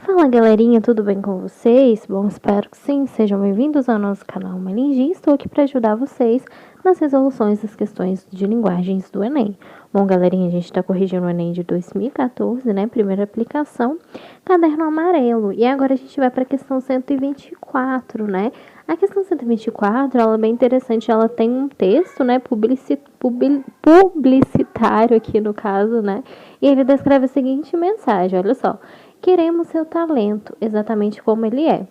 Fala galerinha, tudo bem com vocês? Bom, espero que sim. Sejam bem-vindos ao nosso canal Melingi. Estou aqui para ajudar vocês nas resoluções das questões de linguagens do Enem. Bom, galerinha, a gente está corrigindo o Enem de 2014, né? Primeira aplicação, caderno amarelo. E agora a gente vai para a questão 124, né? A questão 124, ela é bem interessante. Ela tem um texto, né? Publicitário aqui no caso, né? E ele descreve a seguinte mensagem, olha só. Queremos seu talento, exatamente como ele é.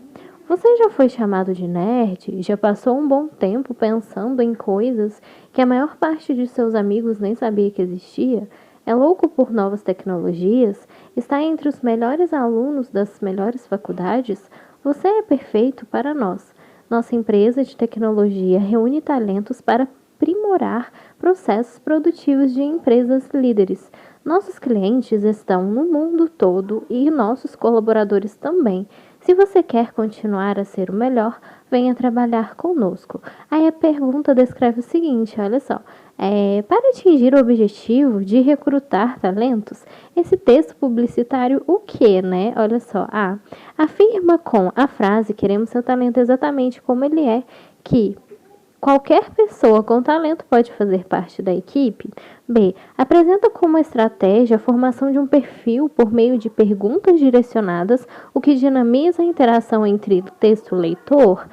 Você já foi chamado de nerd? Já passou um bom tempo pensando em coisas que a maior parte de seus amigos nem sabia que existia? É louco por novas tecnologias? Está entre os melhores alunos das melhores faculdades? Você é perfeito para nós. Nossa empresa de tecnologia reúne talentos para aprimorar processos produtivos de empresas líderes. Nossos clientes estão no mundo todo e nossos colaboradores também. Se você quer continuar a ser o melhor, venha trabalhar conosco. Aí a pergunta descreve o seguinte, olha só. Para atingir o objetivo de recrutar talentos, esse texto publicitário o que, né? Olha só. A. Afirma com a frase queremos seu talento exatamente como ele é, que qualquer pessoa com talento pode fazer parte da equipe. B. Apresenta como estratégia a formação de um perfil por meio de perguntas direcionadas, o que dinamiza a interação entre o texto e o leitor.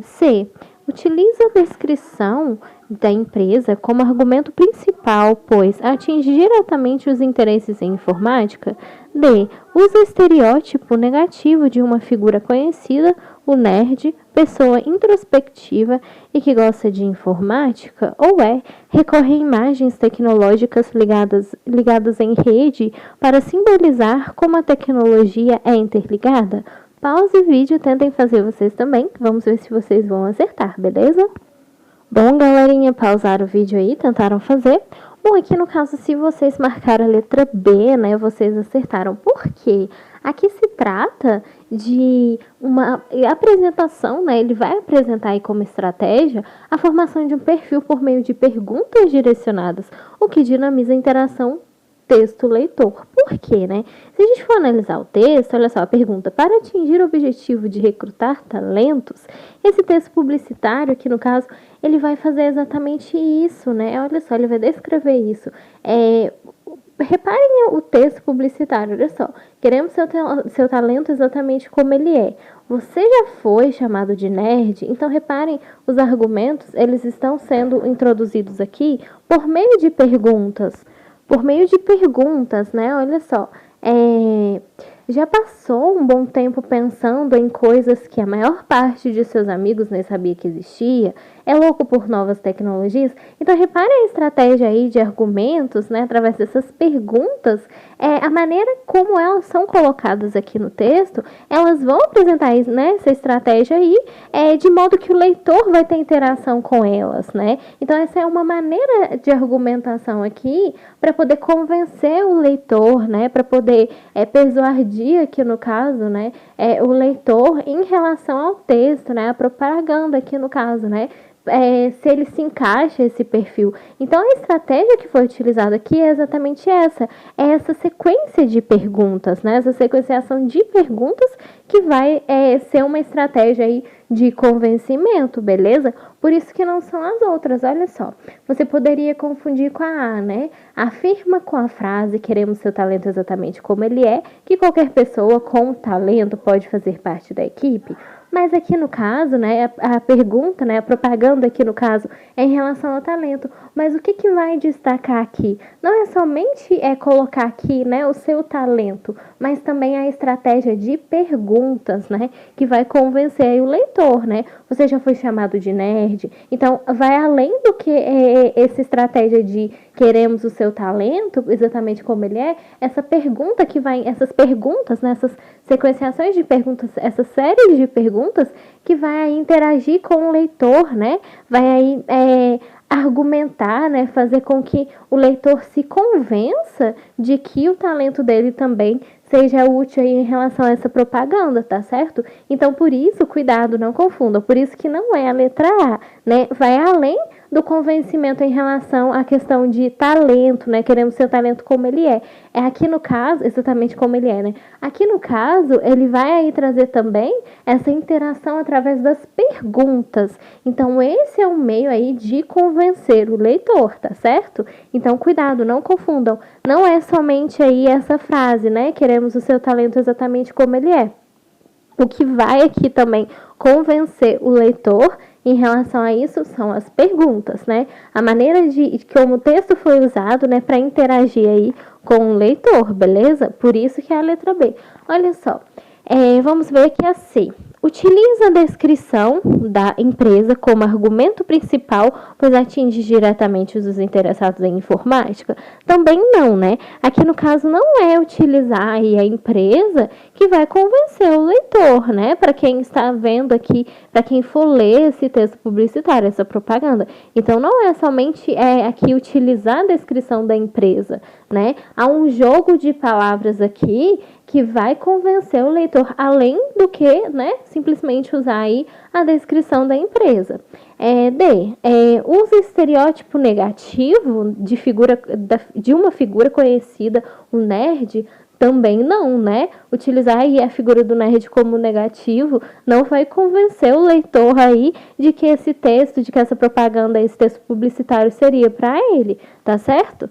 C. Utiliza a descrição da empresa como argumento principal, pois atinge diretamente os interesses em informática. D. Usa estereótipo negativo de uma figura conhecida, o nerd, pessoa introspectiva e que gosta de informática. Ou E. Recorre a imagens tecnológicas ligadas em rede para simbolizar como a tecnologia é interligada. Pause o vídeo e tentem fazer vocês também. Vamos ver se vocês vão acertar, beleza? Bom, galerinha, pausaram o vídeo aí, tentaram fazer. Bom, aqui no caso, se vocês marcaram a letra B, né, vocês acertaram. Por quê? Aqui se trata de uma apresentação, né, ele vai apresentar aí como estratégia a formação de um perfil por meio de perguntas direcionadas, o que dinamiza a interação texto-leitor. Por quê, né? Se a gente for analisar o texto, olha só, a pergunta, para atingir o objetivo de recrutar talentos, esse texto publicitário, aqui no caso, ele vai fazer exatamente isso, né? Olha só, ele vai descrever isso. Reparem o texto publicitário, olha só. Queremos seu talento exatamente como ele é. Você já foi chamado de nerd? Então, reparem, os argumentos, eles estão sendo introduzidos aqui por meio de perguntas. Por meio de perguntas, né? Olha só. Já passou um bom tempo pensando em coisas que a maior parte de seus amigos nem sabia que existia? É louco por novas tecnologias? Então, repare a estratégia aí de argumentos, né? Através dessas perguntas, a maneira como elas são colocadas aqui no texto, elas vão apresentar, né, essa estratégia aí, de modo que o leitor vai ter interação com elas, né? Então, essa é uma maneira de argumentação aqui para poder convencer o leitor, né? Para poder persuadir aqui no caso, né, o leitor em relação ao texto, né, a propaganda aqui no caso, né, se ele se encaixa esse perfil. Então, a estratégia que foi utilizada aqui é exatamente essa. É essa sequência de perguntas, né? Essa sequenciação de perguntas que vai ser uma estratégia aí de convencimento, beleza? Por isso que não são as outras, olha só. Você poderia confundir com a A, né? Afirma com a frase, queremos seu talento exatamente como ele é, que qualquer pessoa com talento pode fazer parte da equipe. Mas aqui no caso, né, a pergunta, né, a propaganda aqui no caso é em relação ao talento. Mas o que vai destacar aqui? Não é somente colocar aqui, né, o seu talento, mas também a estratégia de perguntas, né, que vai convencer aí o leitor, né? Você já foi chamado de nerd? Então, vai além do que essa estratégia de queremos o seu talento, exatamente como ele é, essa pergunta que vai, essas perguntas, né, essas sequenciações de perguntas, essa série de perguntas que vai aí interagir com o leitor, né? Vai aí argumentar, né? Fazer com que o leitor se convença de que o talento dele também seja útil aí em relação a essa propaganda, tá certo? Então, por isso, cuidado, não confunda. Por isso que não é a letra A, né? Vai além do convencimento em relação à questão de talento, né? Queremos seu talento como ele é. É aqui no caso, exatamente como ele é, né? Aqui no caso, ele vai aí trazer também essa interação através das perguntas. Então, esse é um meio aí de convencer o leitor, tá certo? Então, cuidado, não confundam. Não é somente aí essa frase, né? Queremos o seu talento exatamente como ele é. O que vai aqui também convencer o leitor em relação a isso são as perguntas, né? A maneira de como o texto foi usado, né, para interagir aí com o leitor, beleza? Por isso que é a letra B. Olha só, vamos ver aqui a C. Utiliza a descrição da empresa como argumento principal, pois atinge diretamente os interessados em informática? Também não, né? Aqui no caso não é utilizar aí a empresa que vai convencer o leitor, né? Para quem está vendo aqui, para quem for ler esse texto publicitário, essa propaganda. Então não é somente aqui utilizar a descrição da empresa, né? Há um jogo de palavras aqui que vai convencer o leitor, além do que, né, simplesmente usar aí a descrição da empresa. D. Usa estereótipo negativo de uma figura conhecida, o nerd. Também não, né? Utilizar aí a figura do nerd como negativo não vai convencer o leitor aí de que esse texto, de que essa propaganda, esse texto publicitário seria para ele, tá certo?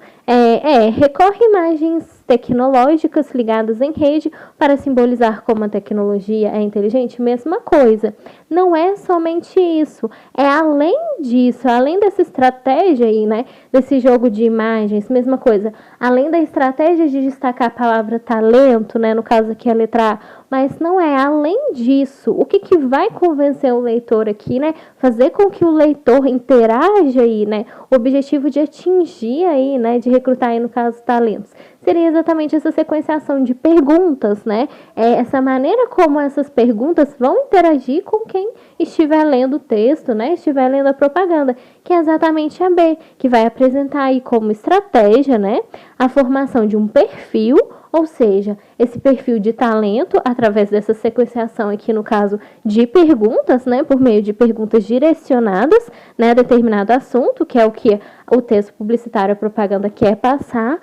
Recorre imagens tecnológicas ligadas em rede para simbolizar como a tecnologia é inteligente, mesma coisa. Não é somente isso, é além disso, além dessa estratégia aí, né, desse jogo de imagens, mesma coisa, além da estratégia de destacar a palavra talento, né, no caso aqui a letra A, mas não é além disso. O que vai convencer o leitor aqui, né, fazer com que o leitor interaja aí, né, o objetivo de atingir aí, né, de recrutar aí no caso talentos, seria exatamente essa sequenciação de perguntas, né? Essa maneira como essas perguntas vão interagir com quem estiver lendo o texto, né? Estiver lendo a propaganda, que é exatamente a B, que vai apresentar aí como estratégia, né, a formação de um perfil, ou seja, esse perfil de talento, através dessa sequenciação aqui, no caso, de perguntas, né, por meio de perguntas direcionadas, né, a determinado assunto, que é o que o texto publicitário, a propaganda quer passar,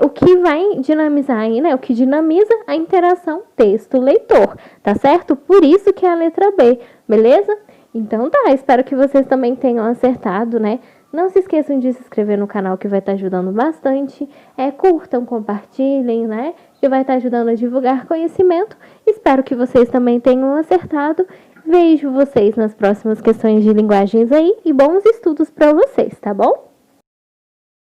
o que vai dinamizar aí, né, o que dinamiza a interação texto-leitor, tá certo? Por isso que é a letra B, beleza? Então tá, espero que vocês também tenham acertado, né? Não se esqueçam de se inscrever no canal, que vai estar ajudando bastante. Curtam, compartilhem, né? Que vai estar ajudando a divulgar conhecimento. Espero que vocês também tenham acertado. Vejo vocês nas próximas questões de linguagens aí e bons estudos para vocês, tá bom?